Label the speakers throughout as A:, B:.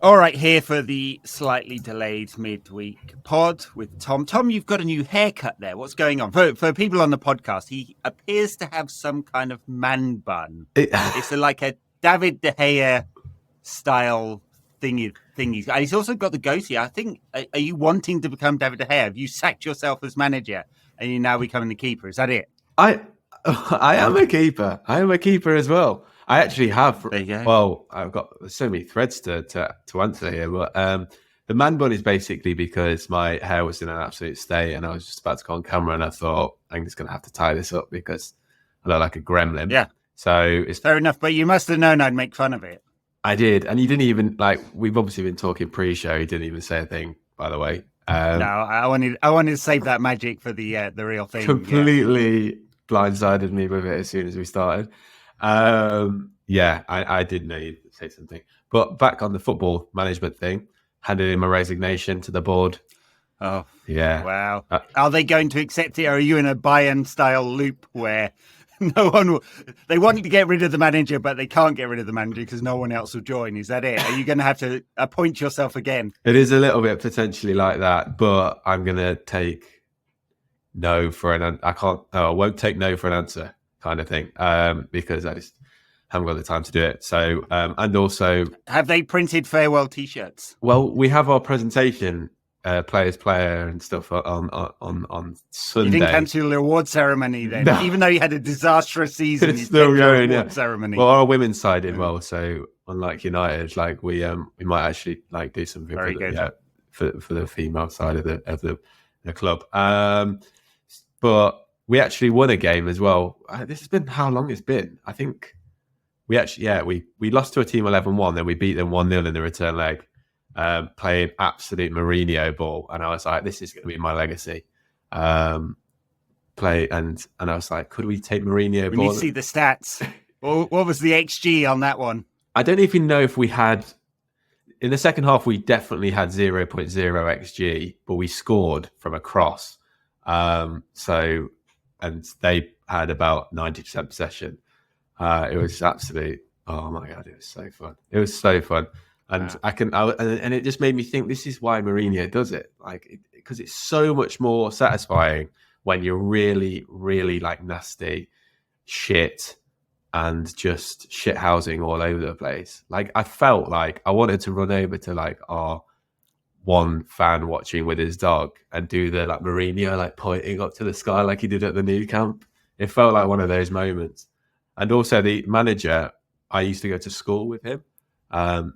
A: All right, here for the slightly delayed midweek pod with Tom. Tom, you've got a new haircut there. What's going on? For people on the podcast, he appears to have some kind of man bun. It's like a David De Gea style thingy. And he's also got the goatee. I think, are you wanting to become David De Gea? Have you sacked yourself as manager and you're now becoming the keeper? Is that it?
B: I am a keeper. I am a keeper as well. I actually have.
A: There you go.
B: Well, I've got so many threads to answer here, but the man bun is basically because my hair was in an absolute state, and I was just about to go on camera, and I thought I'm just going to have to tie this up because I look like a gremlin.
A: Yeah.
B: So it's
A: fair enough, but you must have known I'd make fun of it.
B: I did, and you didn't even We've obviously been talking pre-show. You didn't even say a thing, by the way.
A: No, I wanted to save that magic for the real thing.
B: Completely blindsided me with it as soon as we started. I did know you'd say something. But back on the football management thing, handed in my resignation to the board.
A: Oh,
B: yeah.
A: Wow. Are they going to accept it? Or are you in a Bayern style loop where no one will? They want to get rid of the manager, but they can't get rid of the manager because no one else will join. Is that it? Are you going to have to appoint yourself again?
B: It is a little bit potentially like that, but I'm going to take no for an I won't take no for an answer kind of thing, because I just haven't got the time to do it. So, and also,
A: have they printed farewell T-shirts?
B: Well, we have our presentation, players player and stuff on Sunday.
A: You didn't cancel the award ceremony then,
B: no.
A: Even though you had a disastrous season.
B: It's still going.
A: Yeah. Ceremony.
B: Well, our women's side did well, so unlike United, we might actually do something for the female side of the club. But we actually won a game as well. This has been how long it's been. I think we actually, we lost to a team 11-1, then we beat them 1-0 in the return leg, playing absolute Mourinho ball. And I was like, this is going to be my legacy. And I was like, could we take Mourinho ball?
A: We need to see the stats. What was the XG on that one?
B: I don't even know if we had, in the second half, we definitely had 0.0 XG, but we scored from a cross. And they had about 90% possession. It was absolute. Oh my God, it was so fun. It was so fun, and and it just made me think this is why Mourinho does it, because it's so much more satisfying when you're really, really nasty, shit, and just shit housing all over the place. I felt like I wanted to run over to our one fan watching with his dog and do the Mourinho pointing up to the sky like he did at the new camp. It felt like one of those moments. And also the manager, I used to go to school with him.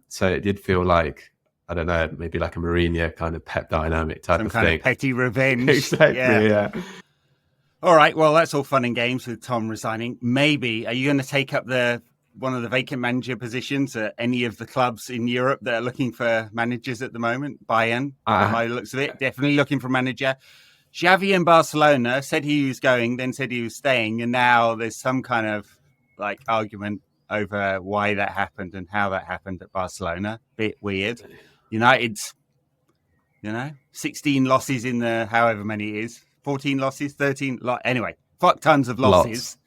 B: So it did feel like, I don't know, maybe like a Mourinho kind of pep dynamic type
A: Some
B: of
A: kind
B: thing.
A: Of petty revenge.
B: Exactly, yeah.
A: All right, well, that's all fun and games with Tom resigning. Maybe, are you going to take up one of the vacant manager positions at any of the clubs in Europe that are looking for managers at the moment? Bayern, by the looks of it, definitely looking for a manager. Xavi in Barcelona said he was going, then said he was staying, and now there's some kind of argument over why that happened and how that happened at Barcelona. Bit weird. United's, 16 losses in the however many it is, 14 losses, 13. Anyway, fuck tons of losses.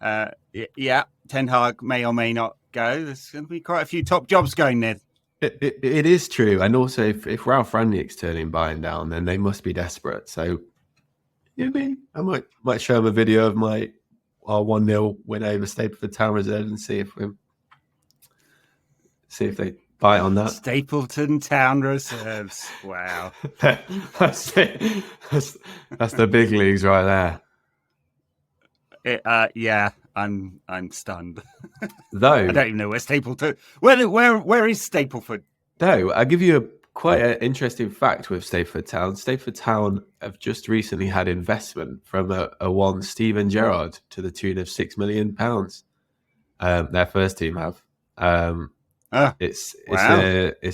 A: Yeah, Ten Hag may or may not go. There's going to be quite a few top jobs going there.
B: It is true. And also, if Ralph Rangnick's turning Bayern down, then they must be desperate. So, I might show him a video of our 1-0 win over Stapleton Town Reserve and see if they bite on that.
A: Stapleton Town Reserves. Wow.
B: That's it. That's the big leagues right
A: there. Yeah. I'm stunned.
B: Though
A: I don't even know where Stapleton. Where is Stapleford?
B: Though I'll give you quite an interesting fact with Stapleford Town. Stapleford Town have just recently had investment from a one Steven Gerrard to the tune of £6 million. Their first team have. It's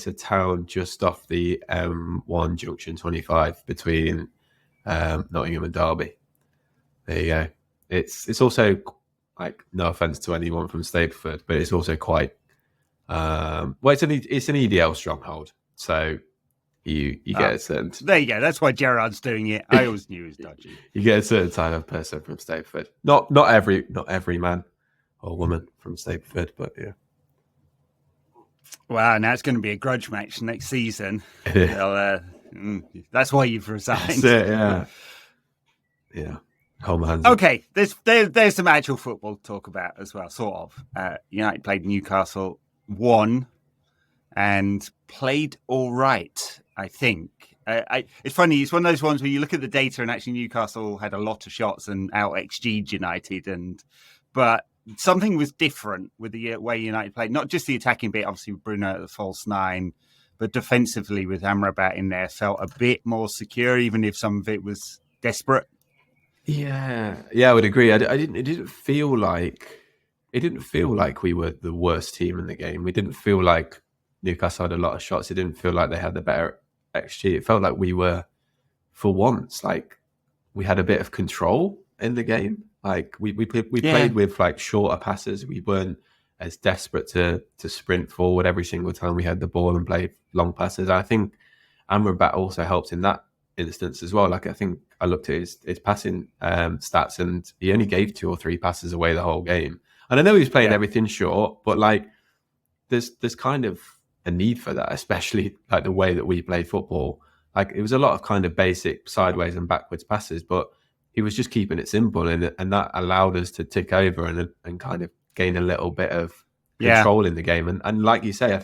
B: a town just off the M1 junction 25 between Nottingham and Derby. There you go. It's also, no offense to anyone from Stapleford, but it's also quite it's an EDL stronghold, so you get a certain.
A: There you go. That's why Gerrard's doing it. I always knew he was dodgy.
B: You get a certain type of person from Stapleford. Not every man or woman from Stapleford, but yeah.
A: Wow, now it's going to be a grudge match next season. That's why you've resigned.
B: That's it, yeah. Yeah. Hold my hands up.
A: Okay, there's some actual football to talk about as well, sort of. United played Newcastle, won, and played all right, I think. It's funny, it's one of those ones where you look at the data and actually Newcastle had a lot of shots and out XG'd United, but something was different with the way United played. Not just the attacking bit, obviously with Bruno at the false nine, but defensively with Amrabat in there felt a bit more secure, even if some of it was desperate.
B: Yeah, I would agree. It didn't feel like we were the worst team in the game. We didn't feel like Newcastle had a lot of shots. It didn't feel like they had the better XG. It felt like we were, for once, like we had a bit of control in the game. Like we played with like shorter passes. We weren't as desperate to sprint forward every single time we had the ball and play long passes. I think Amrabat also helped in that instance as well. Like I think I looked at his passing stats and he only gave 2 or 3 passes away the whole game. And I know he was playing everything short, but like there's kind of a need for that, especially like the way that we play football. Like it was a lot of kind of basic sideways and backwards passes, but he was just keeping it simple, and that allowed us to tick over and kind of gain a little bit of control in the game. And like you say,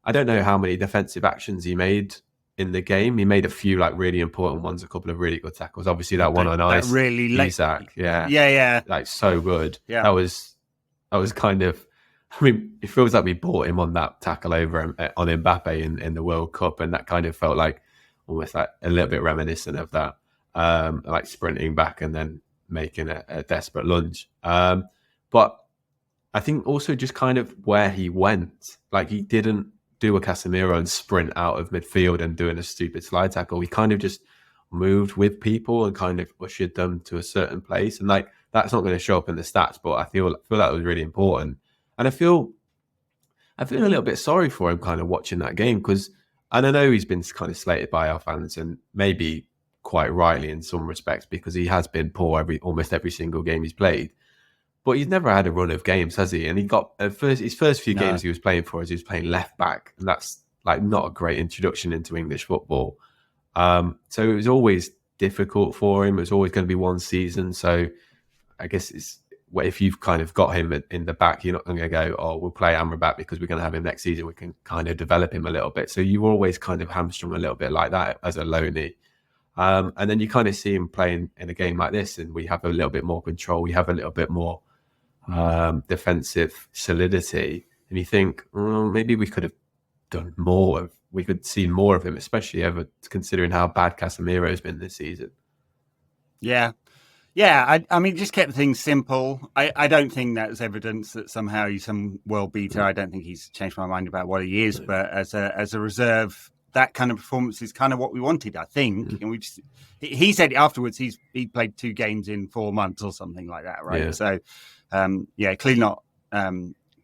B: I don't know how many defensive actions he made in the game. He made a few like really important ones, a couple of really good tackles. Obviously that one on ice,
A: really
B: Isak, like so good.
A: Yeah,
B: that was kind of. I mean, it feels like we bought him on that tackle over on Mbappe in the World Cup, and that kind of felt like almost like a little bit reminiscent of that, like sprinting back and then making a desperate lunge. But I think also just kind of where he went, like he didn't do a Casemiro and sprint out of midfield and doing a stupid slide tackle. He kind of just moved with people and kind of ushered them to a certain place. And like that's not going to show up in the stats, but I feel that was really important. And I feel a little bit sorry for him kind of watching that game, because and I know he's been kind of slated by our fans, and maybe quite rightly in some respects, because he has been poor almost every single game he's played. But he's never had a run of games, has he? And he got his first few games he was playing for us, he was playing left back, and that's like not a great introduction into English football. So it was always difficult for him. It was always going to be one season. So I guess if you've kind of got him in the back, you're not going to go, oh, we'll play Amrabat because we're going to have him next season. We can kind of develop him a little bit. So you always kind of hamstrung a little bit like that as a loanee. And then you kind of see him playing in a game like this, and we have a little bit more control. We have a little bit more defensive solidity. And you think, maybe we could have done more. We could see more of him, especially ever considering how bad Casemiro's been this season.
A: Yeah, I mean, just kept things simple. I don't think that's evidence that somehow he's some world beater. I don't think he's changed my mind about what he is. But as a reserve, that kind of performance is kind of what we wanted, I think. And he said it afterwards. He played 2 games in 4 months or something like that, right? Yeah. So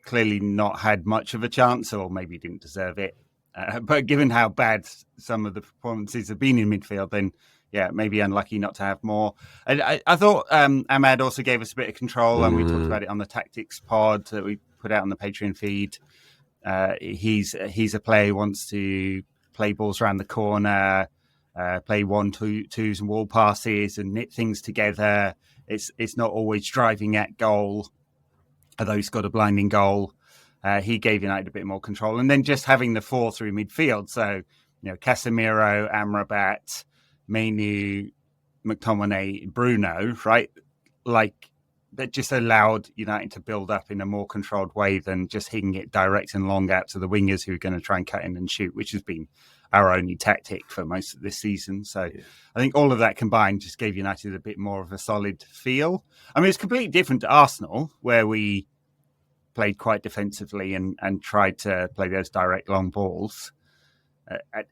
A: clearly not had much of a chance, or maybe didn't deserve it. But given how bad some of the performances have been in midfield, then. Yeah, maybe unlucky not to have more. I thought Ahmad also gave us a bit of control, and we talked about it on the Tactics pod that we put out on the Patreon feed. He's a player who wants to play balls around the corner, play 1-2s and wall passes and knit things together. It's not always driving at goal, although he's got a blinding goal. He gave United a bit more control, and then just having the 4 through midfield. So, Casemiro, Amrabat, Mainu, McTominay, Bruno, right? Like that just allowed United to build up in a more controlled way than just hitting it direct and long out to the wingers who are going to try and cut in and shoot, which has been our only tactic for most of this season. So I think all of that combined just gave United a bit more of a solid feel. I mean, it's completely different to Arsenal, where we played quite defensively and tried to play those direct long balls.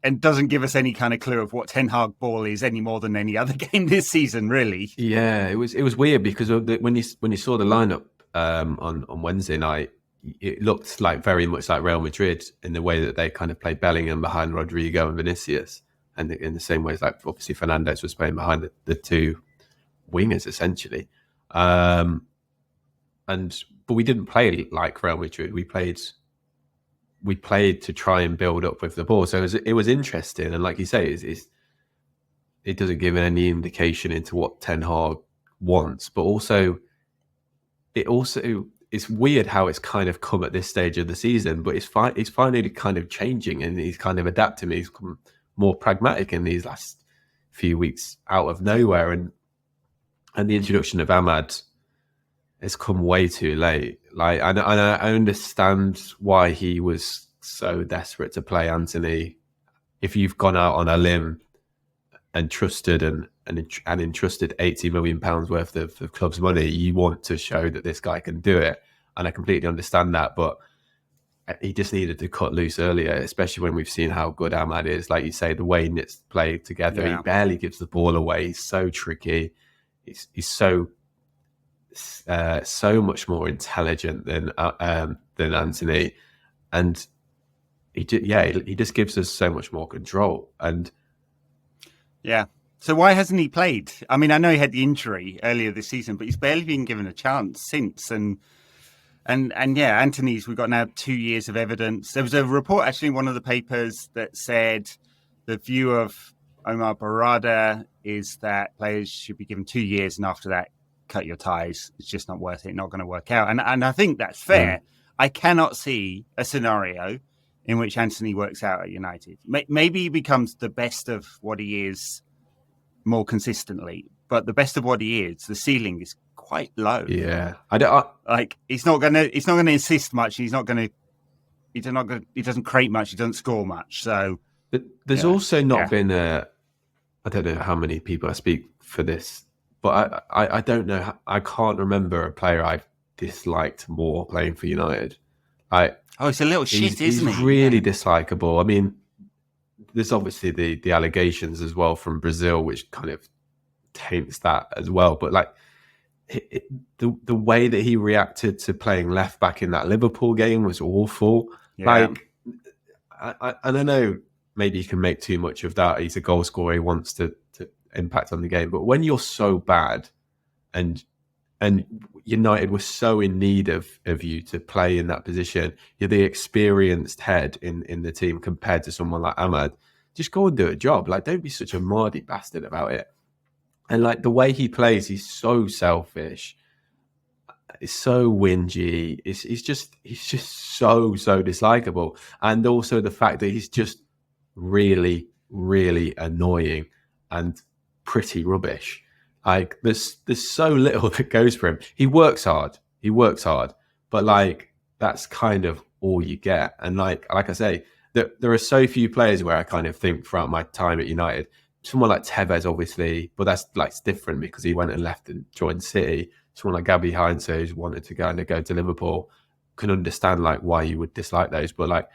A: And doesn't give us any kind of clue of what Ten Hag ball is any more than any other game this season, really.
B: Yeah, it was weird because when you saw the lineup on Wednesday night, it looked like very much like Real Madrid in the way that they kind of played Bellingham behind Rodrigo and Vinicius, and in the same way as like obviously Fernandes was playing behind the 2 wingers essentially. But we didn't play like Real Madrid. We played we played to try and build up with the ball. So it was interesting. And like you say, it doesn't give any indication into what Ten Hag wants, but it's weird how it's kind of come at this stage of the season, but it's finally kind of changing, and he's kind of adapting. He's become more pragmatic in these last few weeks out of nowhere, and the introduction of Ahmad has come way too late. Like, I understand why he was so desperate to play Antony. If you've gone out on a limb and trusted and entrusted £80 million worth of the club's money, you want to show that this guy can do it. And I completely understand that, but he just needed to cut loose earlier, especially when we've seen how good Ahmad is. Like you say, the way Nits play together, he barely gives the ball away. He's so tricky. He's so much more intelligent than Antony, and he just gives us so much more control. And
A: so why hasn't he played? I mean, I know he had the injury earlier this season, but he's barely been given a chance since. And Antony's, we've got now 2 years of evidence. There was a report actually in one of the papers that said the view of Omar Barada is that players should be given 2 years, and after that, cut your ties. It's just not worth it, not going to work out. And I think that's fair. I cannot see a scenario in which Antony works out at United. Maybe he becomes the best of what he is more consistently, but the best of what he is, the ceiling is quite low.
B: Yeah,
A: he's not going to assist much. He doesn't create much. He doesn't score much. So
B: there's also not been I don't know how many people I speak for this, but I don't know. I can't remember a player I've disliked more playing for United.
A: It's a little shit, isn't he?
B: He's really dislikable. I mean, there's obviously the allegations as well from Brazil, which kind of taints that as well. But like the way that he reacted to playing left back in that Liverpool game was awful. Yeah. Like, I don't know. Maybe you can make too much of that. He's a goal scorer. He wants to impact on the game. But when you're so bad, and United was so in need of you to play in that position, you're the experienced head in the team compared to someone like Ahmad. Just go and do a job. Like, don't be such a mardy bastard about it. And like the way he plays, he's so selfish. It's so whingy. He's just so dislikable. And also the fact that he's just really, really annoying and pretty rubbish. Like there's so little that goes for him. He works hard, but like that's kind of all you get. And like I say, there are so few players where I kind of think throughout my time at United, someone like Tevez, obviously, but that's like different because he went and left and joined City. Someone like Gabby Heinze, who's wanted to go to Liverpool, can understand like why you would dislike those. But like,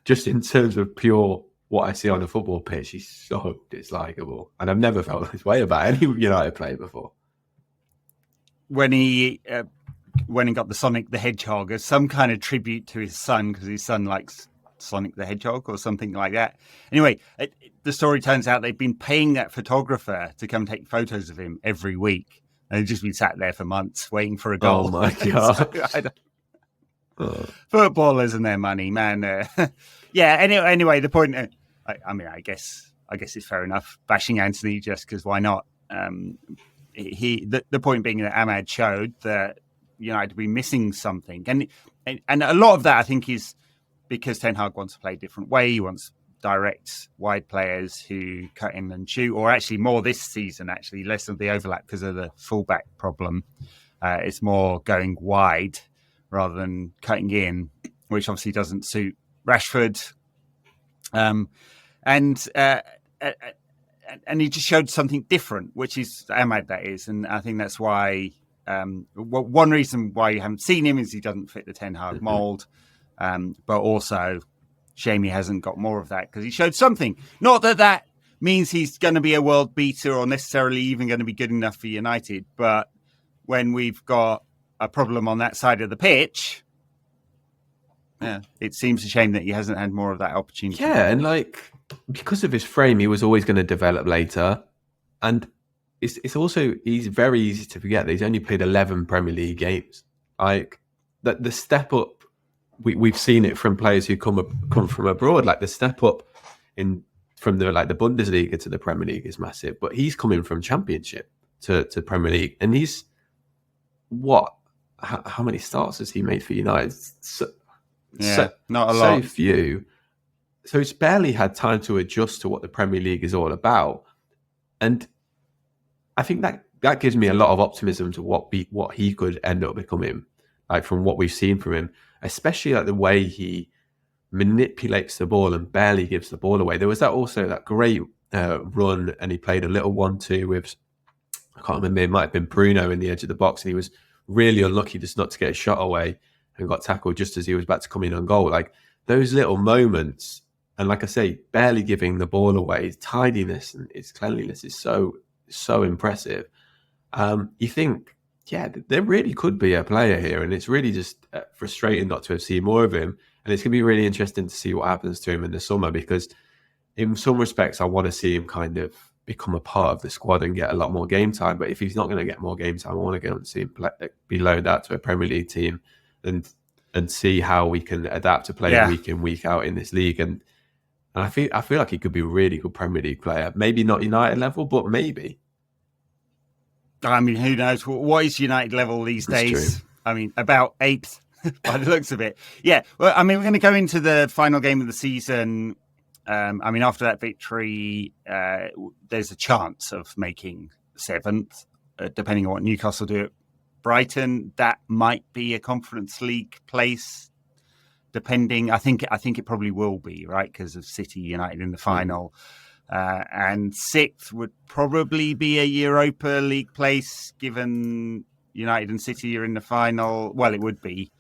B: just in terms of pure what I see on the football pitch, he's so dislikable, and I've never felt this way about any United player before.
A: When he got the Sonic the Hedgehog as some kind of tribute to his son, because his son likes Sonic the Hedgehog or something like that. Anyway, the story turns out they've been paying that photographer to come take photos of him every week, and he's just been sat there for months waiting for a goal.
B: Oh my god!
A: Footballers and their money, man. Anyway, the point. I guess it's fair enough bashing Antony just because why not? The point being that Ahmad showed that United would be missing something, and a lot of that I think is because Ten Hag wants to play a different way. He wants direct wide players who cut in and shoot, or actually more this season, actually less of the overlap because of the fullback problem. It's more going wide rather than cutting in, which obviously doesn't suit Rashford. And he just showed something different, which is Ahmad, that is. And I think that's why, one reason why you haven't seen him is he doesn't fit the Ten Hag mold. But also, shame he hasn't got more of that because he showed something. Not that means he's going to be a world beater or necessarily even going to be good enough for United. But when we've got a problem on that side of the pitch, it seems a shame that he hasn't had more of that opportunity.
B: Yeah, and like because of his frame, he was always going to develop later. And it's also, he's very easy to forget that he's only played 11 Premier League games. Like that, the step up we've seen it from players who come from abroad. Like the step up from the Bundesliga to the Premier League is massive, but he's coming from Championship to Premier League, and he's how many starts has he made for United?
A: Not a lot.
B: So few. So it's barely had time to adjust to what the Premier League is all about. And I think that gives me a lot of optimism to what he could end up becoming, like from what we've seen from him, especially like the way he manipulates the ball and barely gives the ball away. There was that great run, and he played a little 1-2 with, I can't remember, it might have been Bruno in the edge of the box, and he was really unlucky just not to get a shot away and got tackled just as he was about to come in on goal. Like those little moments, and like I say, barely giving the ball away, his tidiness and his cleanliness is so impressive. You think, yeah, there really could be a player here, and it's really just frustrating not to have seen more of him. And it's going to be really interesting to see what happens to him in the summer, because in some respects, I want to see him kind of become a part of the squad and get a lot more game time. But if he's not going to get more game time, I want to go and see him be loaned out to a Premier League team and see how we can adapt to play week in, week out in this league. And I feel like he could be a really good Premier League player. Maybe not United level, but maybe.
A: I mean, who knows? What is United level these days?
B: True.
A: I mean, about 8th by the looks of it. Yeah. Well, I mean, we're going to go into the final game of the season. I mean, after that victory, there's a chance of making 7th, depending on what Newcastle do at Brighton. That might be a Conference League place, depending. I think it probably will be, right, because of City United in the final. And 6th would probably be a Europa League place, given United and City are in the final. Well, it would be.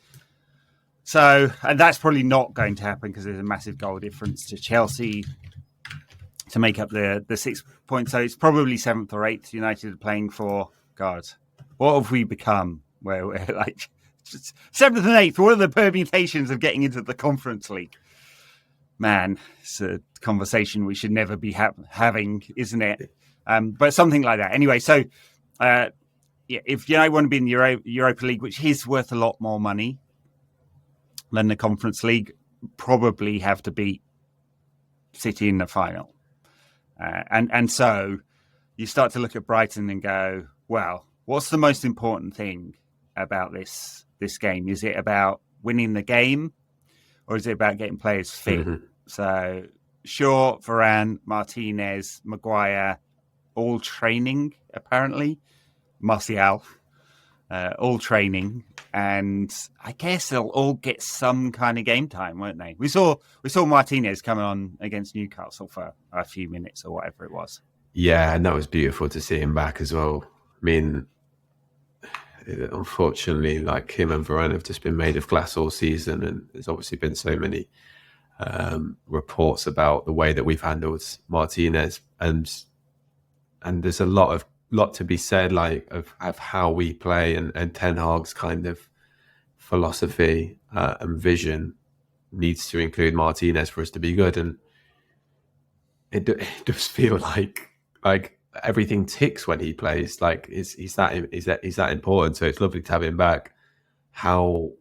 A: So, and that's probably not going to happen because there's a massive goal difference to Chelsea to make up the 6 points. So it's probably 7th or 8th United are playing for. God, what have we become? Where we're like 7th and 8th. What are the permutations of getting into the Conference League? Man, it's a conversation we should never be having, isn't it? But something like that. Anyway, so if United want to be in the Europa League, which is worth a lot more money than the Conference League, probably have to beat City in the final. And so you start to look at Brighton and go, well, what's the most important thing about this game? Is it about winning the game, or is it about getting players fit? Mm-hmm. So Shaw, Varane, Martinez, Maguire, all training, apparently. Martial, all training. And I guess they'll all get some kind of game time, won't they? We saw Martinez coming on against Newcastle for a few minutes or whatever it was.
B: Yeah, and that was beautiful to see him back as well. I mean, unfortunately, like him and Varane have just been made of glass all season, and there's obviously been so many reports about the way that we've handled Martinez, and there's a lot to be said, like of how we play and Ten Hag's kind of philosophy and vision needs to include Martinez for us to be good, and it does feel like everything ticks when he plays. Like he's that important. So it's lovely to have him back. How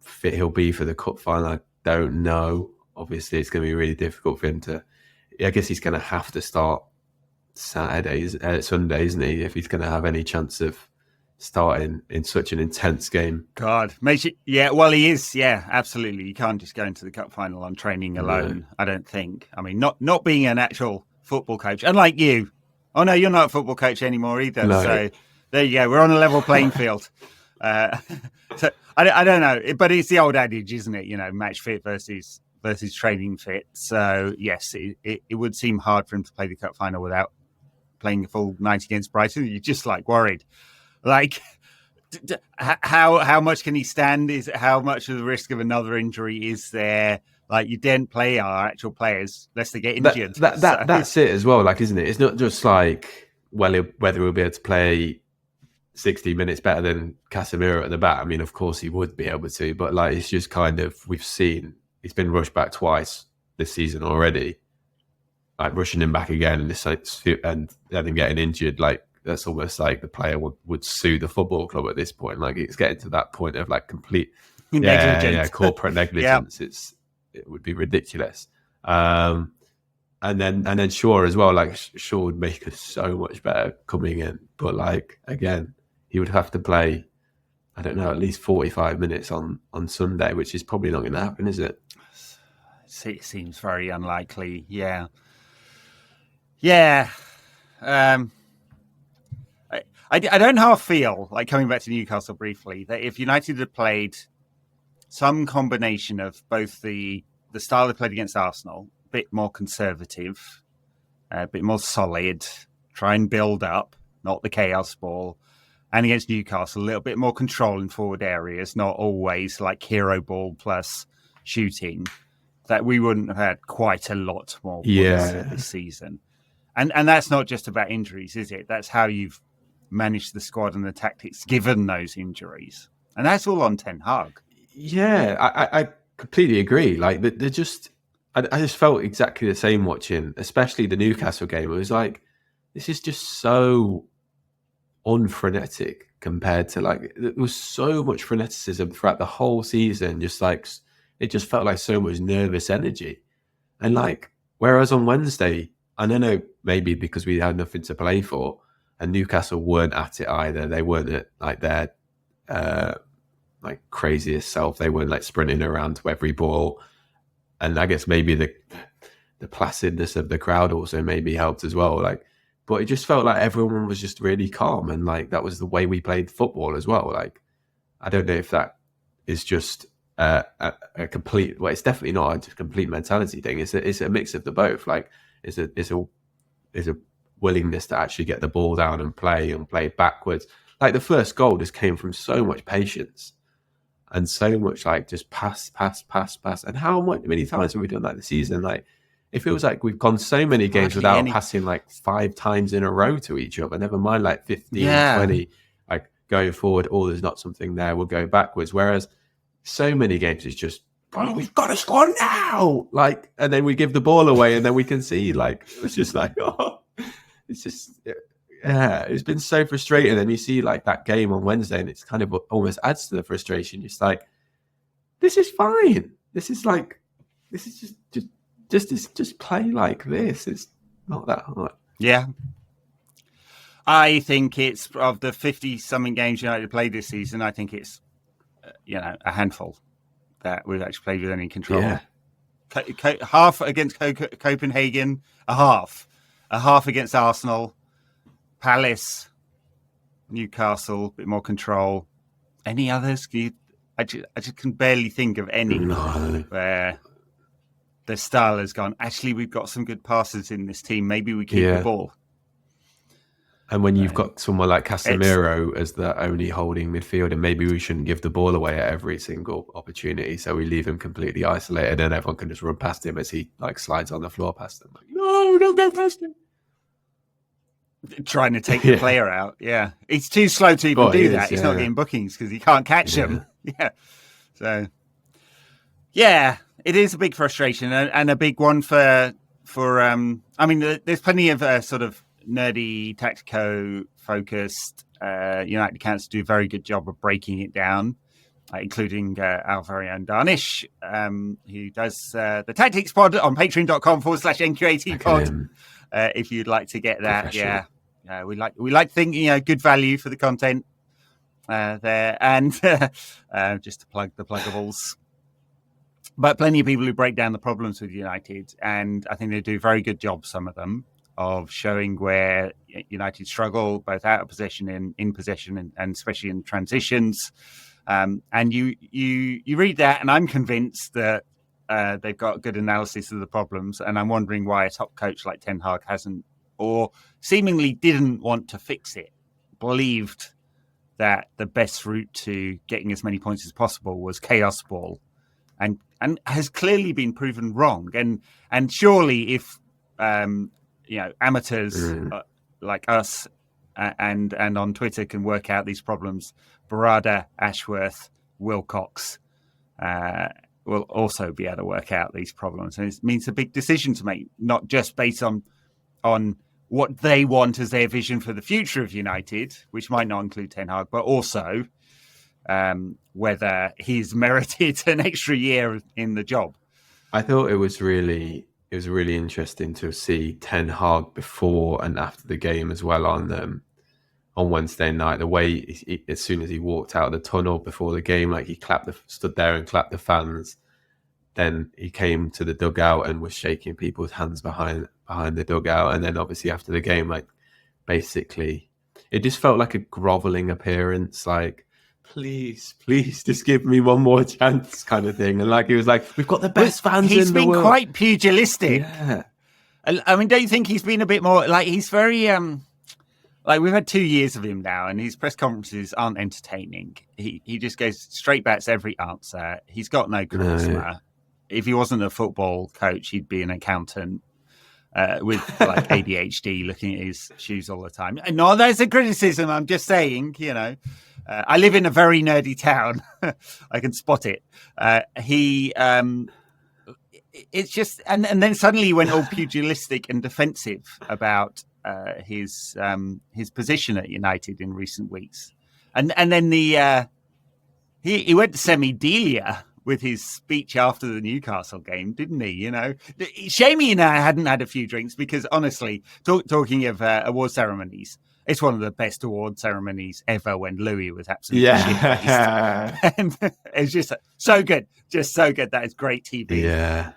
B: fit he'll be for the cup final, I don't know. Obviously, it's going to be really difficult for him to. I guess he's going to have to start Sunday, isn't he? If he's going to have any chance of starting in such an intense game.
A: God, makes you, yeah. Well, he is. Yeah, absolutely. You can't just go into the cup final on training alone. No. I don't think. I mean, not being an actual football coach, unlike you. Oh no, you're not a football coach anymore either. No. So there you go. We're on a level playing field. So I don't know, but it's the old adage, isn't it? You know, match fit versus training fit. So yes, it would seem hard for him to play the cup final without playing the full 90 against Brighton. You're just like worried, like how much can he stand? Is how much of the risk of another injury is there? Like you didn't play our actual players lest they get injured.
B: That's it as well. Like, isn't it? It's not just like whether we'll be able to play 60 minutes better than Casemiro at the back. I mean, of course he would be able to, but like it's just kind of we've seen he's been rushed back twice this season already. Like rushing him back again and then getting injured, like that's almost like the player would sue the football club at this point. Like it's getting to that point of like complete
A: negligent.
B: corporate negligence. It would be ridiculous. And then Shaw as well. Like Shaw would make us so much better coming in, but like again, he would have to play, I don't know, at least 45 minutes on Sunday, which is probably not going to happen, is it?
A: It seems very unlikely. Yeah. I don't know how I feel, like coming back to Newcastle briefly, that if United had played some combination of both the style they played against Arsenal, a bit more conservative, a bit more solid, try and build up, not the chaos ball, and against Newcastle, a little bit more control in forward areas, not always like hero ball plus shooting, that we wouldn't have had quite a lot more points this season. And that's not just about injuries, is it? That's how you've managed the squad and the tactics given those injuries. And that's all on Ten Hag.
B: Yeah, I completely agree. Like, they're just... I just felt exactly the same watching, especially the Newcastle game. It was like, this is just so unfrenetic compared to, like, there was so much freneticism throughout the whole season. Just like, it just felt like so much nervous energy. And like, whereas on Wednesday, I don't know, maybe because we had nothing to play for, and Newcastle weren't at it either. They weren't at like their like craziest self. They weren't like sprinting around to every ball. And I guess maybe the placidness of the crowd also maybe helped as well. Like, but it just felt like everyone was just really calm, and like that was the way we played football as well. Like, I don't know if that is just a complete. Well, it's definitely not a complete mentality thing. It's a mix of the both. Like, it's a willingness to actually get the ball down and play backwards. Like, the first goal just came from so much patience. And so much like just pass. And how many times have we done that this season? Like, it feels like we've gone so many games without passing like 5 times in a row to each other. Never mind like 15, 20, like going forward, there's not something there, we'll go backwards. Whereas so many games is just, we've got to score now. Like, and then we give the ball away and then we can see, like, it's just like, it's just... Yeah, it's been so frustrating. And you see like that game on Wednesday, and it's kind of almost adds to the frustration. It's like, this is fine. This is just play like this. It's not that hard.
A: Yeah. I think it's, of the 50-something games United played this season, I think it's, a handful that we've actually played with any control.
B: Yeah.
A: Half against Copenhagen, a half against Arsenal, Palace, Newcastle, a bit more control. Any others? I just can barely think of any where the style has gone, actually, we've got some good passes in this team. Maybe we keep the ball.
B: And when you've got someone like Casemiro as the only holding midfielder, maybe we shouldn't give the ball away at every single opportunity. So we leave him completely isolated and everyone can just run past him as he like slides on the floor past them. Like, no, don't go past him.
A: Trying to take the player out. Yeah. It's too slow to even do that. He's not getting bookings because he can't catch them. Yeah. So, yeah, it is a big frustration and a big one for I mean, there's plenty of sort of nerdy, tactico-focused United accounts do a very good job of breaking it down, including our very own Darnish, who does the Tactics Pod on patreon.com/NQ18pod. If you'd like to get that, we like thinking, good value for the content there, and just to plug the pluggables. But plenty of people who break down the problems with United, and I think they do a very good job, some of them, of showing where United struggle, both out of possession, in possession, and especially in transitions. And you read that, and I'm convinced that they've got good analysis of the problems, and I'm wondering why a top coach like Ten Hag hasn't, or seemingly didn't want to fix it, believed that the best route to getting as many points as possible was chaos ball, and has clearly been proven wrong. And surely if amateurs like us and on Twitter can work out these problems, Barada, Ashworth, Wilcox will also be able to work out these problems. And it means a big decision to make, not just based on what they want as their vision for the future of United, which might not include Ten Hag, but also whether he's merited an extra year in the job.
B: I thought it was really interesting to see Ten Hag before and after the game as well on Wednesday night. The way as soon as he walked out of the tunnel before the game, like he stood there and clapped the fans. Then he came to the dugout and was shaking people's hands behind the dugout. And then obviously after the game, like basically, it just felt like a groveling appearance, like, please, just give me one more chance kind of thing. And like, he was like, we've got the best fans in the world.
A: He's been quite pugilistic.
B: Yeah.
A: I mean, don't you think he's been a bit more, like, he's very, like, we've had 2 years of him now, and his press conferences aren't entertaining. He just goes straight back to every answer. He's got no charisma. No. If he wasn't a football coach, he'd be an accountant with like ADHD, looking at his shoes all the time. No, there's a criticism. I'm just saying, you know, I live in a very nerdy town. I can spot it. It's just, and then suddenly he went all pugilistic and defensive about his position at United in recent weeks, and then he went to semi-delia with his speech after the Newcastle game, didn't he? You know, Shamey and I hadn't had a few drinks because, honestly, talking of award ceremonies, it's one of the best award ceremonies ever when Louis was absolutely shit-faced. And it's just so good. Just so good. That is great TV.
B: Yeah.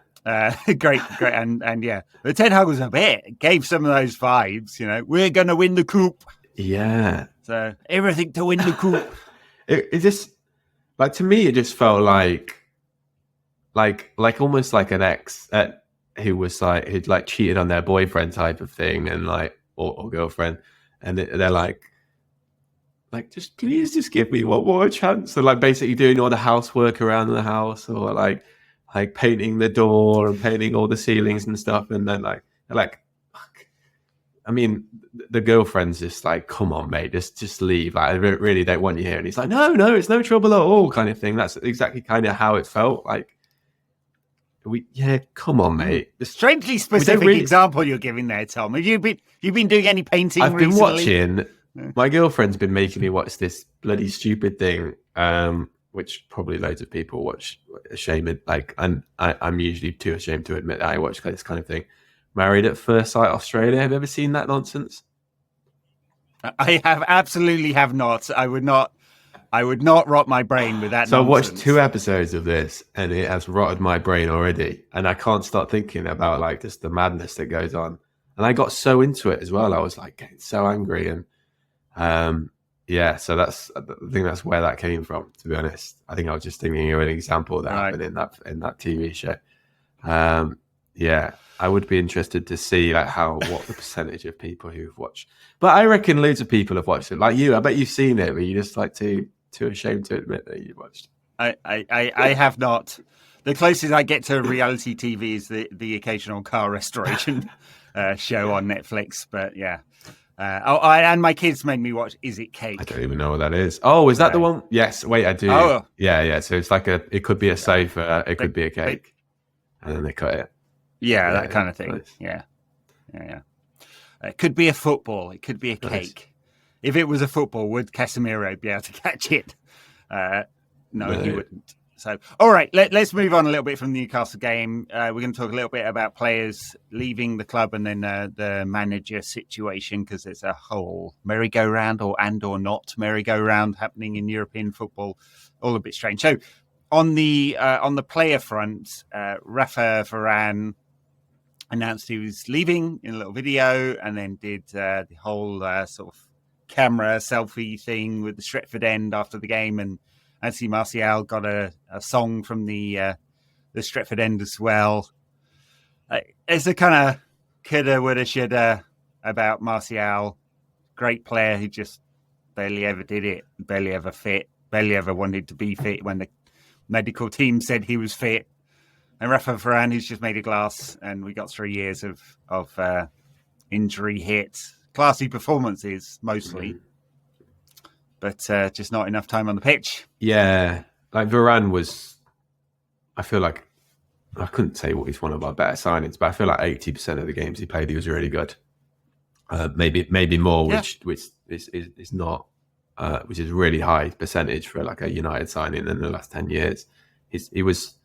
A: Great. And yeah, but Ten Hag was a bit, gave some of those vibes, you know, we're going to win the coupe.
B: Yeah.
A: So everything to win the coupe.
B: It just, like, to me, it just felt like almost like an ex who was like, who'd like cheated on their boyfriend type of thing, and like, or girlfriend. And they're like, just please just give me one more chance. And like basically doing all the housework around the house, or like painting the door and painting all the ceilings and stuff. And then they're like, fuck. I mean, the girlfriend's just like, come on, mate, just leave. Like, I really don't want you here. And he's like, no, it's no trouble at all, kind of thing. That's exactly kind of how it felt. Like, come on, mate.
A: The strangely specific example you're giving there, Tom. Have you been doing any painting?
B: I've
A: recently?
B: Been watching. My girlfriend's been making me watch this bloody stupid thing, which probably loads of people watch. Ashamed, like, and I'm usually too ashamed to admit that I watch this kind of thing. Married at First Sight Australia. Have you ever seen that nonsense?
A: I absolutely have not. I would not rot my brain with that.
B: So
A: nonsense.
B: I watched 2 episodes of this, and it has rotted my brain already. And I can't stop thinking about like just the madness that goes on. And I got so into it as well. I was like getting so angry, and so I think that's where that came from. To be honest, I think I was just thinking of an example that happened in that TV show. I would be interested to see like what the percentage of people who've watched. But I reckon loads of people have watched it. Like you, I bet you've seen it, but you just like too ashamed to admit that you watched.
A: I have not. The closest I get to reality TV is the occasional car restoration show on Netflix. But yeah. And my kids made me watch Is It Cake?
B: I don't even know what that is. Oh, is that the one? Yes. Wait, I do. Oh. Yeah. So it's like it could be a sofa, it could be a cake. And then they cut it.
A: Yeah, that kind of thing. Nice. Yeah. It could be a football. It could be a cake. Nice. If it was a football, would Casemiro be able to catch it? No, he wouldn't. So, all right, let's move on a little bit from the Newcastle game. We're going to talk a little bit about players leaving the club and then the manager situation, because there's a whole merry-go-round or not merry-go-round happening in European football, all a bit strange. So, on the player front, Raphael Varane announced he was leaving in a little video, and then did the whole sort of camera selfie thing with the Stretford end after the game, and Antony Martial got a song from the Stretford end as well. It's a kind of coulda, woulda, shoulda about Martial. Great player who just barely ever did it, barely ever fit, barely ever wanted to be fit when the medical team said he was fit. And Raphael Varane, who's just made a glass, and we got 3 years of injury hit, classy performances mostly, but just not enough time on the pitch. Yeah,
B: like Varane was, I feel like, I couldn't say what he's one of our better signings, but I feel like 80% of the games he played, he was really good. Maybe more, which is not which is a really high percentage for like a United signing in the last 10 years. He was,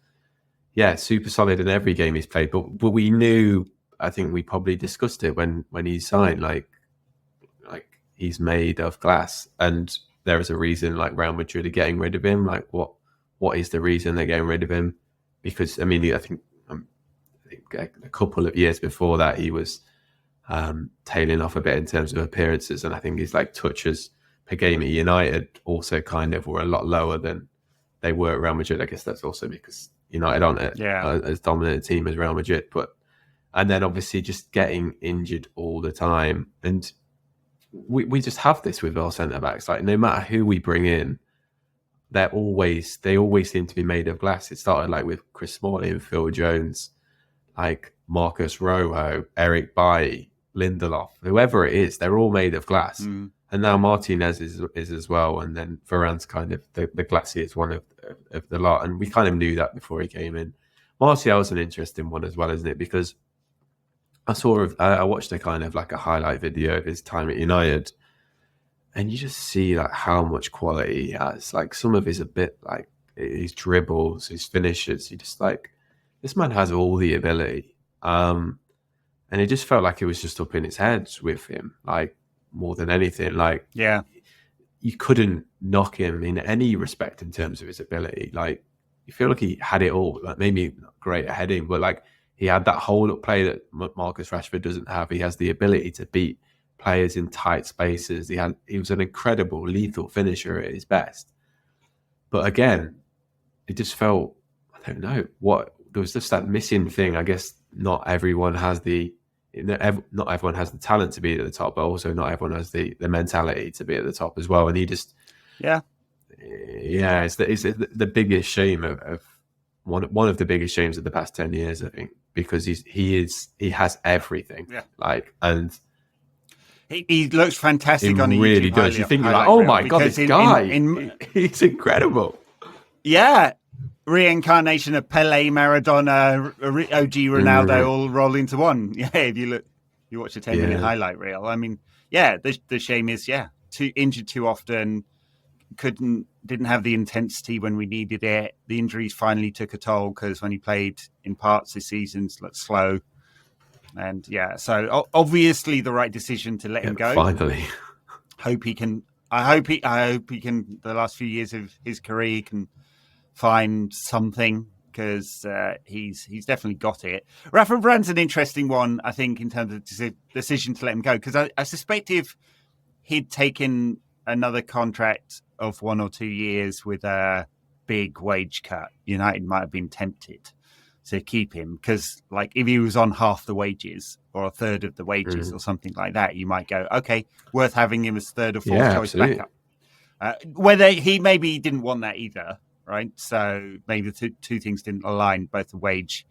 B: super solid in every game he's played. But we knew, I think we probably discussed it when he signed, like he's made of glass, and there is a reason like Real Madrid are getting rid of him. Like what is the reason they're getting rid of him? Because I mean, I think a couple of years before that he was tailing off a bit in terms of appearances, and I think his like touches per game at United also kind of were a lot lower than they were at Real Madrid. I guess that's also because United aren't as dominant a team as Real Madrid, and then obviously just getting injured all the time. And we just have this with our centre backs. Like no matter who we bring in, they always seem to be made of glass. It started like with Chris Smalling, Phil Jones, like Marcus Rojo, Eric Bailly, Lindelof, whoever it is, they're all made of glass. And now Martinez is as well, and then Varane's kind of the glassiest one of the lot. And we kind of knew that before he came in. Martial's an interesting one as well, isn't it? Because I watched a kind of like a highlight video of his time at United, and you just see like how much quality he has. Like some of his a bit like his dribbles, his finishes. You just like, this man has all the ability. And it just felt like it was just up in his head with him, like more than anything. Like, you couldn't knock him in any respect in terms of his ability. Like, you feel like he had it all. Like maybe not great at heading, but like he had that hold-up play that Marcus Rashford doesn't have. He has the ability to beat players in tight spaces. He was an incredible, lethal finisher at his best. But again, it just felt, I don't know, there was just that missing thing. I guess not everyone has the talent to be at the top, but also not everyone has the mentality to be at the top as well. And he just, it's the biggest shame of one of the biggest shames of the past 10 years, I think, because he has everything. And
A: he looks fantastic on the
B: really
A: YouTube
B: does. You think like, oh my god, this guy, he's incredible.
A: Reincarnation of Pele, Maradona, OG Ronaldo, all roll into one. If you watch a 10-minute highlight reel. I mean, the shame is, too injured too often. Didn't have the intensity when we needed it. The injuries finally took a toll because when he played in parts this season's looked slow. And so obviously the right decision to let him go.
B: Finally,
A: I hope he can. The last few years of his career, he can find something, because he's definitely got it. Raphael Varane's an interesting one, I think, in terms of the decision to let him go, because I suspect if he'd taken another contract of 1 or 2 years with a big wage cut, United might have been tempted to keep him, because like if he was on half the wages or a third of the wages or something like that, you might go, okay, worth having him as third or fourth choice backup. Whether he maybe didn't want that either, right? So maybe the two things didn't align, both the wage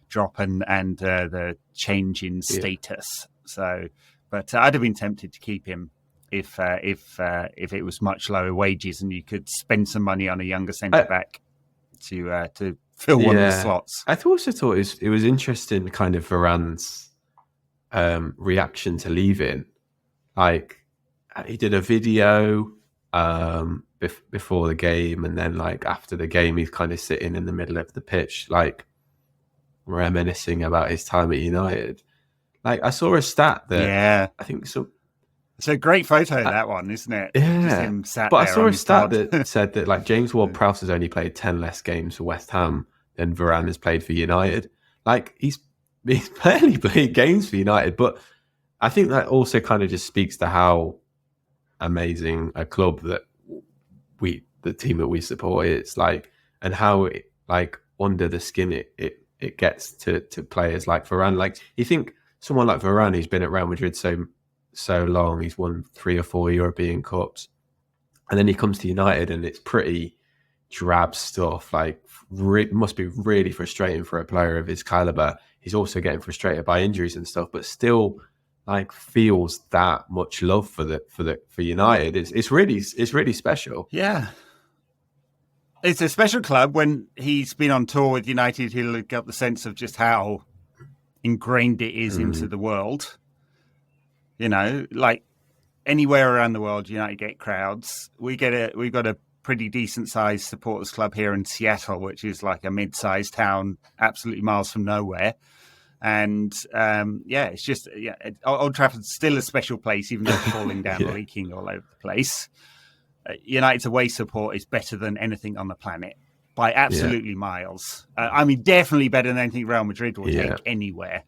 A: drop and the change in status. So, but I'd have been tempted to keep him if it was much lower wages and you could spend some money on a younger centre back to fill one of the slots.
B: I also thought it was interesting, kind of Varane's reaction to leaving. Like, he did a video before the game, and then like after the game, he's kind of sitting in the middle of the pitch, like reminiscing about his time at United. Like, I saw a stat that I think so.
A: It's a great photo, that one, isn't it?
B: Yeah.
A: Just him sat
B: but
A: there
B: I saw a stat
A: pod.
B: that said that like James Ward-Prowse has only played 10 less games for West Ham than Varane has played for United. Like, he's barely played games for United, but I think that also kind of just speaks to how amazing a club that the team that we support is, like, and how it, like, under the skin it gets to players like Varane. Like, you think someone like Varane, who's been at Real Madrid so long, he's won 3 or 4 European Cups, and then he comes to United and it's pretty drab stuff. Like, must be really frustrating for a player of his caliber. He's also getting frustrated by injuries and stuff, but still, like, feels that much love for United. It's really special.
A: Yeah, it's a special club. When he's been on tour with United, he'll have got the sense of just how ingrained it is into the world. You know, like, anywhere around the world, United get crowds. We've got a pretty decent sized supporters club here in Seattle, which is like a mid-sized town, absolutely miles from nowhere. And it's just Old Trafford's still a special place, even though it's falling down, leaking all over the place. United's away support is better than anything on the planet by absolutely miles. I mean, definitely better than anything Real Madrid will take anywhere.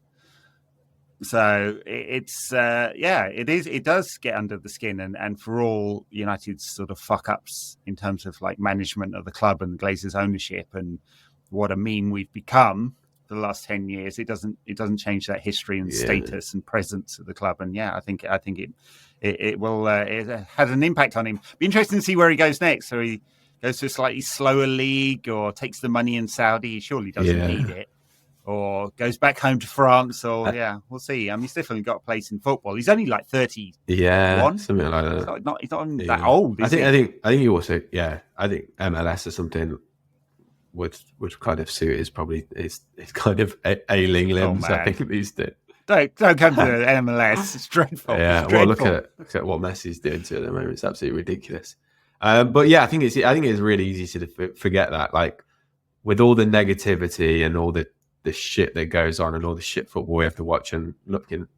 A: So it's it is. It does get under the skin, and for all United's sort of fuck ups in terms of like management of the club and Glazer's ownership and what a meme we've become for the last 10 years, it doesn't change that history and status and presence of the club. And I think it will it had an impact on him. Be interesting to see where he goes next. So he goes to a slightly slower league, or takes the money in Saudi. He surely doesn't need it. Or goes back home to France, or we'll see. I mean, he's definitely got a place in football. He's only like 30.
B: Something like that.
A: He's not that old.
B: I think he also. I think MLS or something would kind of suit his kind of ailing limbs. I think these days.
A: Don't come to MLS. It's dreadful.
B: Yeah.
A: It's
B: dreadful.
A: dreadful.
B: Look at what Messi's doing to it at the moment. It's absolutely ridiculous. But I think it's really easy to forget that. Like, with all the negativity and all the shit that goes on and all the shit football we have to watch, and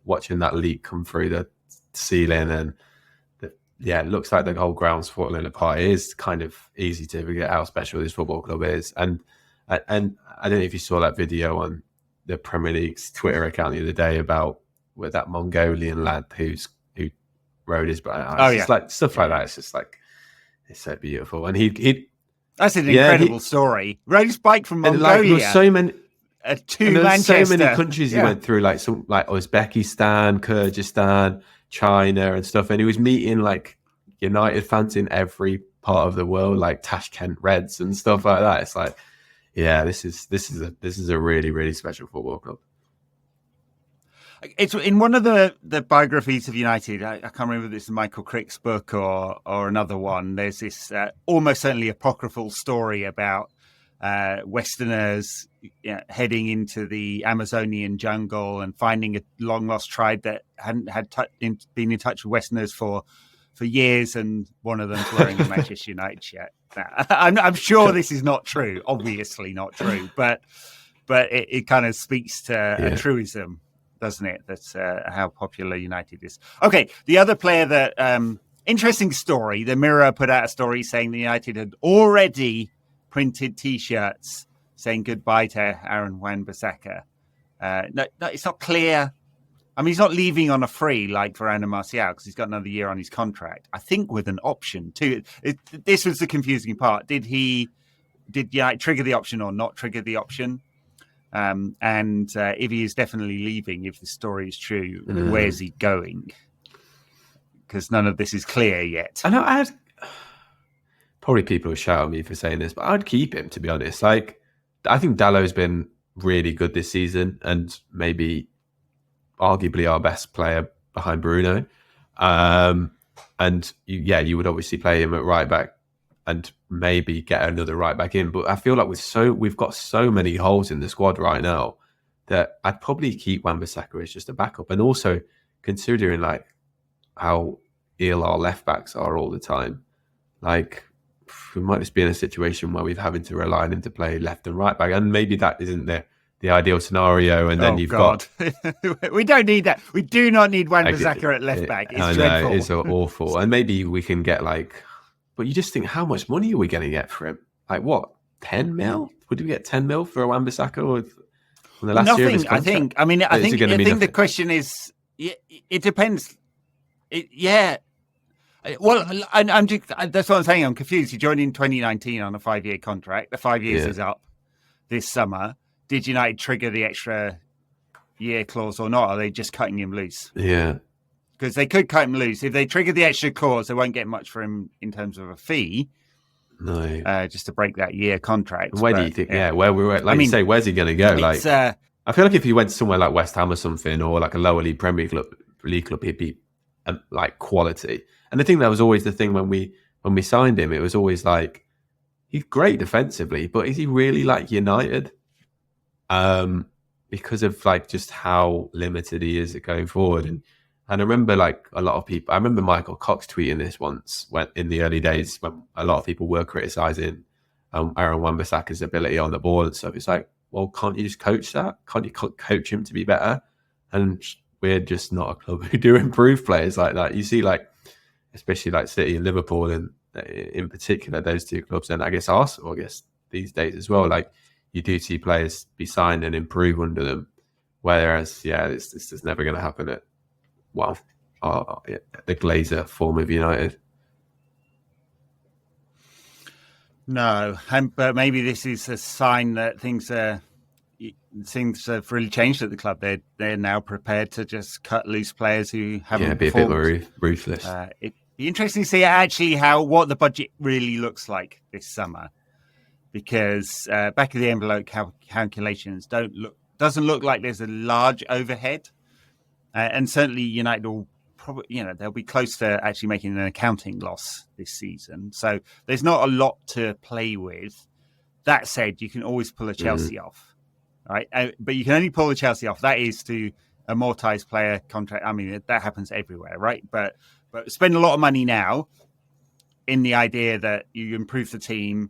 B: watching that leak come through the ceiling, and it looks like the whole ground's falling apart. It is kind of easy to forget how special this football club is. And I don't know if you saw that video on the Premier League's Twitter account the other day about with that Mongolian lad who rode his bike. It's like stuff like that. It's just like, it's so beautiful. And he
A: that's an incredible story. Rode his bike from Mongolia.
B: There were so many.
A: To Manchester.
B: So many countries he went through, like Uzbekistan, Kyrgyzstan, China, and stuff. And he was meeting like United fans in every part of the world, like Tashkent Reds and stuff like that. It's like, this is a really, really special football club.
A: It's in one of the biographies of United. I can't remember if this is Michael Crick's book or another one. There's this almost certainly apocryphal story about Westerners heading into the Amazonian jungle and finding a long lost tribe that hadn't been in touch with Westerners for years, and one of them's wearing a Manchester United shirt. I'm sure this is not true, obviously not true, but it kind of speaks to a truism, doesn't it? That's how popular United is. Okay, the other player that interesting story. The Mirror put out a story saying the United had already printed T-shirts saying goodbye to Aaron Wan-Bissaka. No, it's not clear. I mean, he's not leaving on a free like Varane and Martial, because he's got another year on his contract. I think with an option too. This was the confusing part. Did United trigger the option or not trigger the option? And if he is definitely leaving, if the story is true, where's he going? Because none of this is clear yet.
B: I know. Probably people will shout at me for saying this, but I'd keep him, to be honest. Like, I think Dallow's been really good this season, and maybe arguably our best player behind Bruno. And you would obviously play him at right back and maybe get another right back in. But I feel like we've got so many holes in the squad right now that I'd probably keep Wan-Bissaka as just a backup. And also considering like how ill our left backs are all the time, like, we might just be in a situation where we're having to rely on him to play left and right back, and maybe that isn't the ideal scenario. And then got
A: we don't need that. We do not need Wan-Bissaka at left back. It's dreadful.
B: It's awful. And maybe we can get but you just think, how much money are we going to get for him? Like what, 10 mil? Would we get 10 mil for a Wan-Bissaka or from the last year of his contract?
A: I think. I mean, I think the question is, it depends. Well, that's what I'm saying. I'm confused. He joined in 2019 on a 5-year contract. The 5 years is up this summer. Did United trigger the extra year clause or not? Are they just cutting him loose?
B: Yeah.
A: Because they could cut him loose. If they trigger the extra clause, they won't get much for him in terms of a fee.
B: No.
A: Just to break that year contract.
B: Where do you think? Yeah, where we were. Like you say, where's he going to go? Like, I feel like if he went somewhere like West Ham or something, or like a lower league Premier League club, he'd be like quality. And I think that was always the thing when we signed him. It was always like, he's great defensively, but is he really like United? Because of like just how limited he is at going forward. And And I remember like a lot of people. I remember Michael Cox tweeting this once when in the early days when a lot of people were criticizing Aaron Wan-Bissaka's ability on the ball and stuff. It's like, well, can't you just coach that? Can't you coach him to be better? And we're just not a club who do improve players like that. You see, like especially like City and Liverpool, and in particular those two clubs, and I guess Arsenal, I guess these days as well. Like you do see players be signed and improve under them, whereas this is never going to happen at the Glazer form of United.
A: No, but maybe this is a sign that things have really changed at the club. They're now prepared to just cut loose players who haven't
B: be
A: performed.
B: a bit more ruthless.
A: It'd be interesting to see actually what the budget really looks like this summer, because back of the envelope calculations doesn't look like there's a large overhead, and certainly United will probably they'll be close to actually making an accounting loss this season. So there's not a lot to play with. That said, you can always pull a Chelsea off, right? But you can only pull a Chelsea off. That is to amortize player contract. I mean, that happens everywhere, right? But spend a lot of money now in the idea that you improve the team,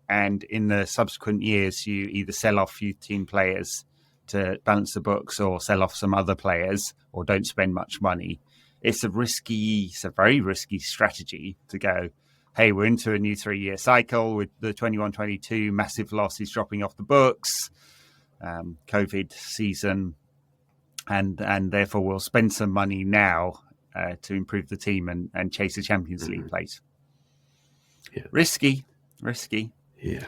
A: and in the subsequent years, you either sell off your team players to balance the books, or sell off some other players, or don't spend much money. It's a very risky strategy to go, hey, we're into a new 3-year cycle with the 21-22 massive losses dropping off the books, COVID season, and therefore we'll spend some money now to improve the team and chase a Champions League place.
B: Yeah.
A: Risky.
B: Yeah.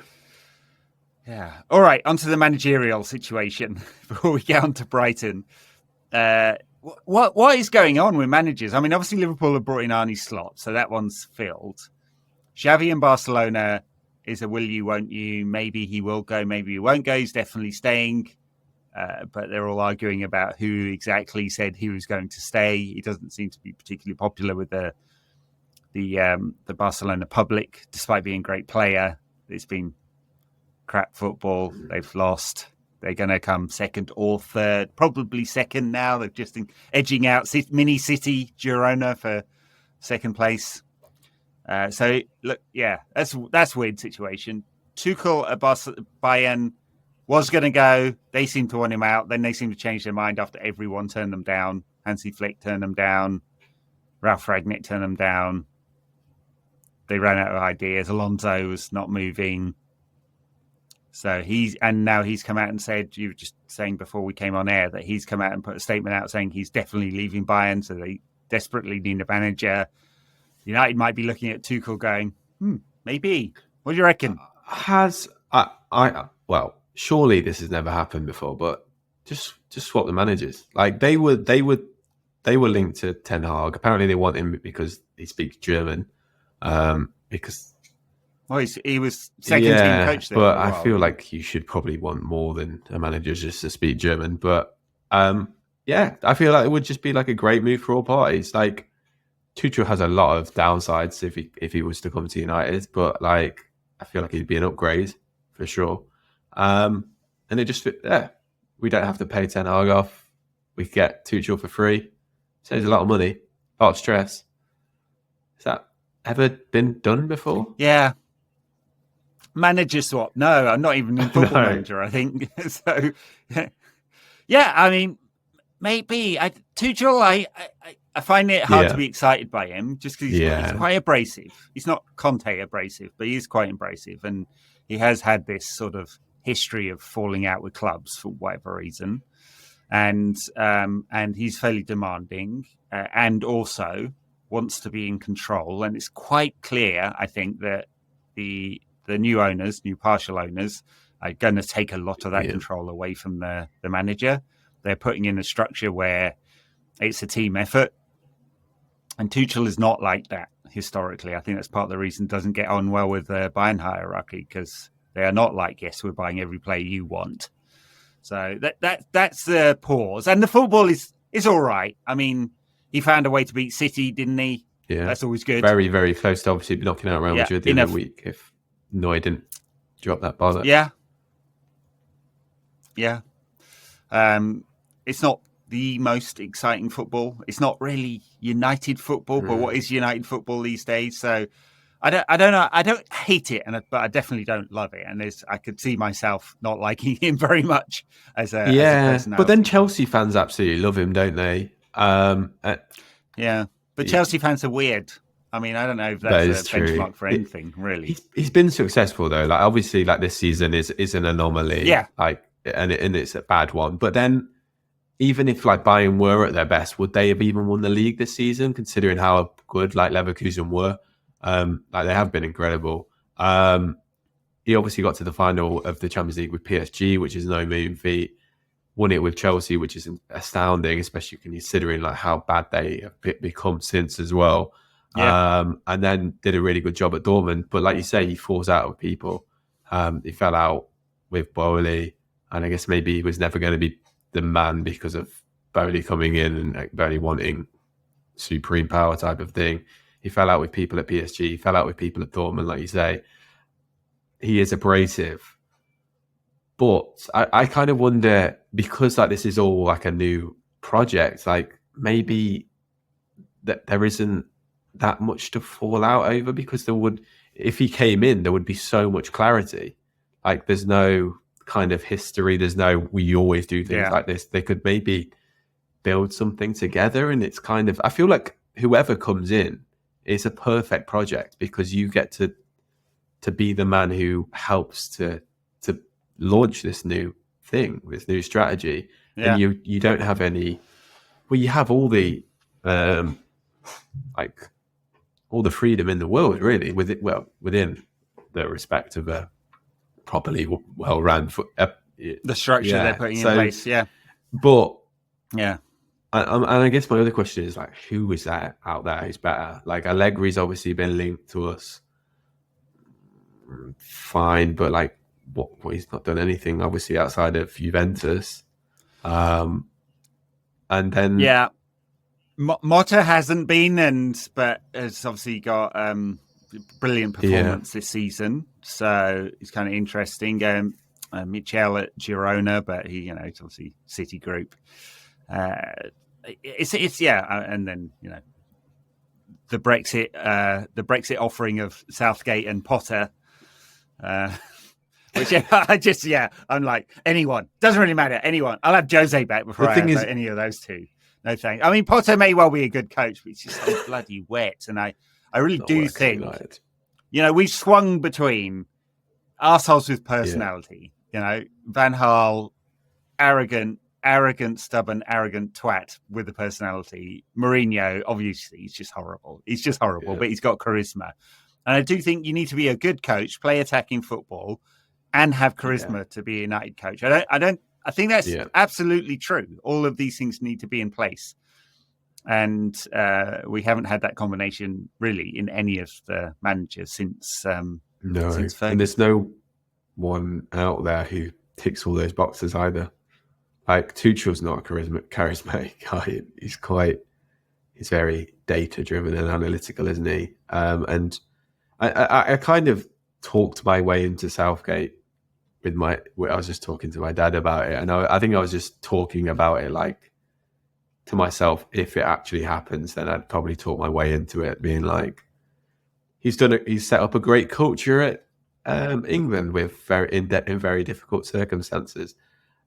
A: All right, onto the managerial situation before we get on to Brighton. What is going on with managers? I mean, obviously Liverpool have brought in Arne Slot, so that one's filled. Xavi in Barcelona is a will you, won't you? Maybe he will go, maybe he won't go. He's definitely staying, but they're all arguing about who exactly said he was going to stay. He doesn't seem to be particularly popular with the Barcelona public, despite being a great player. It's been crap football. They've lost. They're going to come second or third, probably second now. They're just edging out mini City, Girona for second place. So look, that's a weird situation. Tuchel at Bayern was going to go. They seem to want him out. Then they seem to change their mind after everyone turned them down. Hansi Flick turned them down. Ralf Rangnick turned them down. They ran out of ideas. Alonso was not moving. So now he's come out and said, you were just saying before we came on air, that he's come out and put a statement out saying he's definitely leaving Bayern, so they desperately need a manager. United might be looking at Tuchel going, maybe. What do you reckon?
B: Well, surely this has never happened before, but just swap the managers. Like they were linked to Ten Hag. Apparently they want him because he speaks German.
A: He was second team coach there.
B: But I feel like you should probably want more than a manager just to speak German. But I feel like it would just be like a great move for all parties. Like Tuchel has a lot of downsides if he was to come to United, but like I feel like he'd be an upgrade for sure. And it just we don't have to pay Ten Hag off. We get Tuchel for free. Saves a lot of money, a lot of stress. Has that ever been done before?
A: Yeah. Manager swap? No, I'm not even in Football Manager, I think. So, I mean, maybe Tuchel. I find it hard to be excited by him just because he's quite abrasive. He's not Conte abrasive, but he's quite abrasive, and he has had this sort of history of falling out with clubs for whatever reason, and he's fairly demanding, and also wants to be in control. And it's quite clear, I think, that the new partial owners are going to take a lot of that control away from the manager. They're putting in a structure where it's a team effort. And Tuchel is not like that historically. I think that's part of the reason doesn't get on well with the Bayern hierarchy, because they are not like, yes, we're buying every player you want. So that's the pause. And the football is all right. I mean, he found a way to beat City, didn't he?
B: Yeah.
A: That's always good.
B: Very, very close to obviously knocking out Real Madrid the other week if Neuer didn't drop that ball.
A: Yeah. It's not the most exciting football. It's not really United football, but what is United football these days? So I don't know. I don't hate it, but I definitely don't love it. And I could see myself not liking him very much as a personality.
B: But then Chelsea fans absolutely love him, don't they?
A: Yeah, but Chelsea fans are weird. I mean, I don't know if that's a benchmark for anything, really.
B: He's been successful though. Like obviously, like this season is an anomaly.
A: Yeah,
B: like and it's a bad one. But then, even if like Bayern were at their best, would they have even won the league this season? Considering how good like Leverkusen were, like they have been incredible. He obviously got to the final of the Champions League with PSG, which is no mean feat. Won it with Chelsea, which is astounding, especially considering like how bad they have become since as well.
A: Yeah.
B: And then did a really good job at Dortmund. But like you say, he falls out with people. He fell out with Bowley, and I guess maybe he was never going to be the man because of Bowley coming in and like, Bowley wanting supreme power type of thing. He fell out with people at PSG. He fell out with people at Dortmund, like you say. He is abrasive. But I kind of wonder, because like this is all like a new project, like maybe that there isn't that much to fall out over, because there would, if he came in, there would be so much clarity. Like there's no kind of history. There's no, we always do things like this. They could maybe build something together, and it's kind of, I feel like whoever comes in is a perfect project, because you get to be the man who helps to launch this new thing, this new strategy. And you don't have any, well, you have all the like all the freedom in the world, really, within the respect of a properly well run
A: the structure they're putting in place.
B: But
A: and
B: I guess my other question is like, who is that out there who's better? Like Allegri's obviously been linked to us, fine, but like what he's not done anything obviously outside of Juventus. And then
A: Motta hasn't been, but has obviously got brilliant performance this season, so it's kind of interesting. Michel at Girona, but it's obviously City Group. It's and then the Brexit offering of Southgate and Potter. Which I'm like, anyone, doesn't really matter, anyone. I'll have Jose back before I have any of those two. No thanks. I mean, Potter may well be a good coach, but it's just so bloody wet. And I really do think, we've swung between arseholes with personality. Van Gaal, arrogant, stubborn, arrogant twat with a personality. Mourinho, obviously, he's just horrible. But he's got charisma. And I do think you need to be a good coach, play attacking football, and have charisma to be a United coach. I think that's absolutely true. All of these things need to be in place. And we haven't had that combination really in any of the managers since Ferguson.
B: And there's no one out there who ticks all those boxes either. Like Tuchel's not a charismatic guy. He's very data driven and analytical, isn't he? And I kind of talked my way into Southgate I was just talking to my dad about it, and I think I was just talking about it like to myself. If it actually happens, then I'd probably talk my way into it, being like, he's set up a great culture at England with in very difficult circumstances,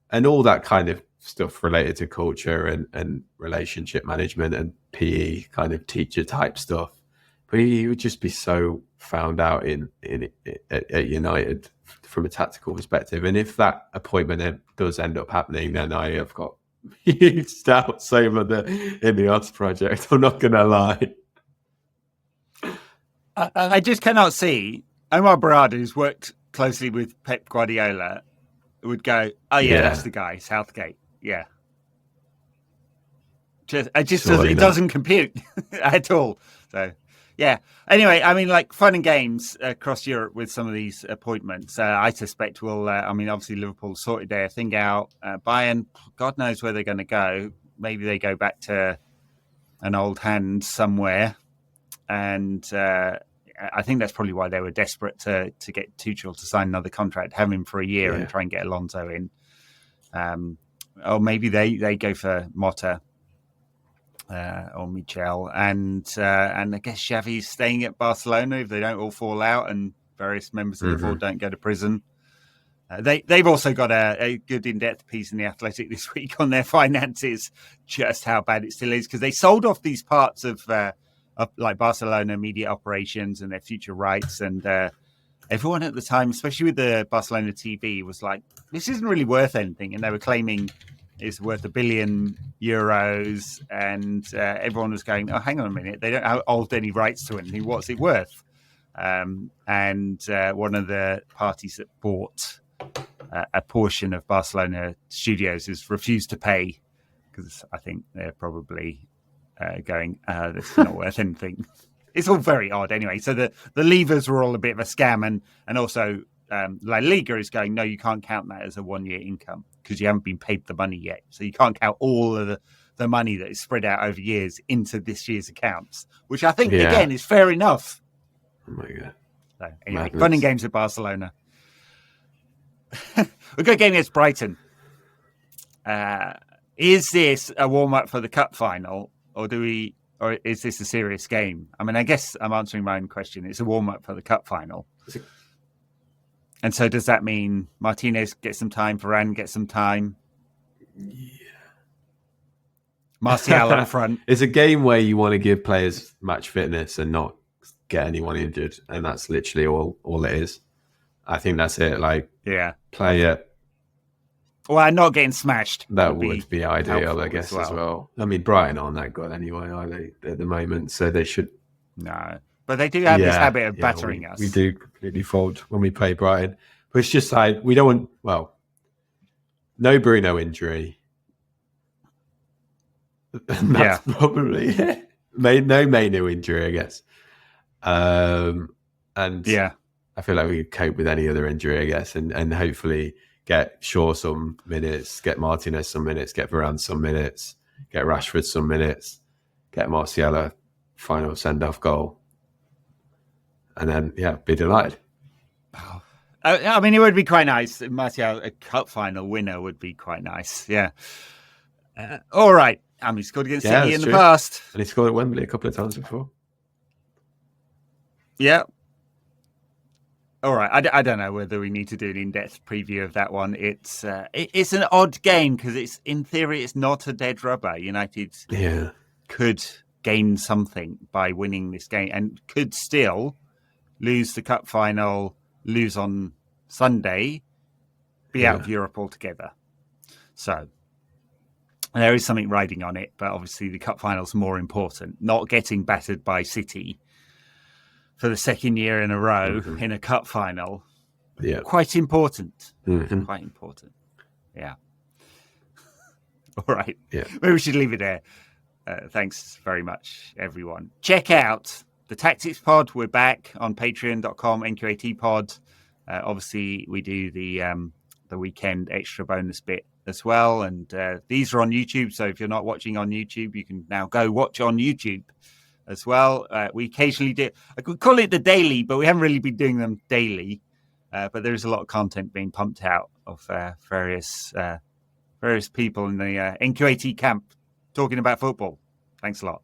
B: and all that kind of stuff related to culture and relationship management and PE kind of teacher type stuff. But he would just be so found out at United from a tactical perspective. And if that appointment does end up happening, then I have got huge doubts over the Ineos project. I'm not going to lie.
A: I just cannot see Omar Barada, who's worked closely with Pep Guardiola, would go, oh yeah, that's the guy, Southgate. Yeah. It doesn't compute at all. So, yeah. Anyway, I mean, like fun and games across Europe with some of these appointments. I suspect obviously Liverpool sorted their thing out. Bayern, God knows where they're going to go. Maybe they go back to an old hand somewhere. And I think that's probably why they were desperate to get Tuchel to sign another contract, have him for a year and try and get Alonso in. or maybe they go for Motta or Michel, and I guess Xavi's staying at Barcelona if they don't all fall out and various members of the board don't go to prison. They've also got a good in-depth piece in The Athletic this week on their finances, just how bad it still is, because they sold off these parts of like Barcelona media operations and their future rights, and everyone at the time, especially with the Barcelona TV, was like, this isn't really worth anything, and they were claiming it's worth €1 billion, and everyone was going, oh, hang on a minute, they don't hold any rights to anything, what's it worth? And one of the parties that bought a portion of Barcelona Studios has refused to pay, because I think they're probably going, this is not worth anything. It's all very odd anyway. So the levers were all a bit of a scam, and also La Liga is going, no, you can't count that as a 1 year income because you haven't been paid the money yet. So you can't count all of the money that is spread out over years into this year's accounts, which I think, again, is fair enough.
B: Oh my God.
A: So anyway, fun and games at Barcelona. We've got a game against Brighton. Is this a warm-up for the cup final, or is this a serious game? I mean, I guess I'm answering my own question. It's a warm-up for the cup final. And so does that mean Martinez gets some time, Varane gets some time?
B: Yeah.
A: Martial up front.
B: It's a game where you want to give players match fitness and not get anyone injured, and that's literally all it is. I think that's it. Like, play it.
A: Well, not getting smashed.
B: That would be ideal, I guess, as well. I mean, Brighton aren't that good anyway, are they, at the moment? So they should.
A: No, but they do have this habit of battering us.
B: We do completely fold when we play Brighton, but it's just like we don't want. Well, no Bruno injury. That's probably it. No Mainu injury, I guess. And I feel like we could cope with any other injury, I guess, and hopefully get Shaw some minutes, get Martinez some minutes, get Varane some minutes, get Rashford some minutes, get Martial a final send-off goal, and then be delighted.
A: I mean, it would be quite nice. Martial, a cup final winner, would be quite nice. Yeah. All right. I mean, he scored against City in the past,
B: and he scored at Wembley a couple of times before.
A: Yeah. All right. I don't know whether we need to do an in-depth preview of that one. It's an odd game because it's, in theory, it's not a dead rubber. United could gain something by winning this game and could still lose the cup final, lose on Sunday, be out of Europe altogether. So there is something riding on it, but obviously the cup final is more important. Not getting battered by City for the second year in a row in a cup final. Quite important. Quite important. Yeah. All right.
B: Yeah.
A: Maybe we should leave it there. Thanks very much, everyone. Check out the Tactics Pod. We're back on patreon.com, NQAT Pod. Obviously, we do the weekend extra bonus bit as well. And these are on YouTube. So if you're not watching on YouTube, you can now go watch on YouTube as well. We occasionally do, I could call it the daily, but we haven't really been doing them daily. But there is a lot of content being pumped out of various people in the NQAT camp talking about football. Thanks a lot.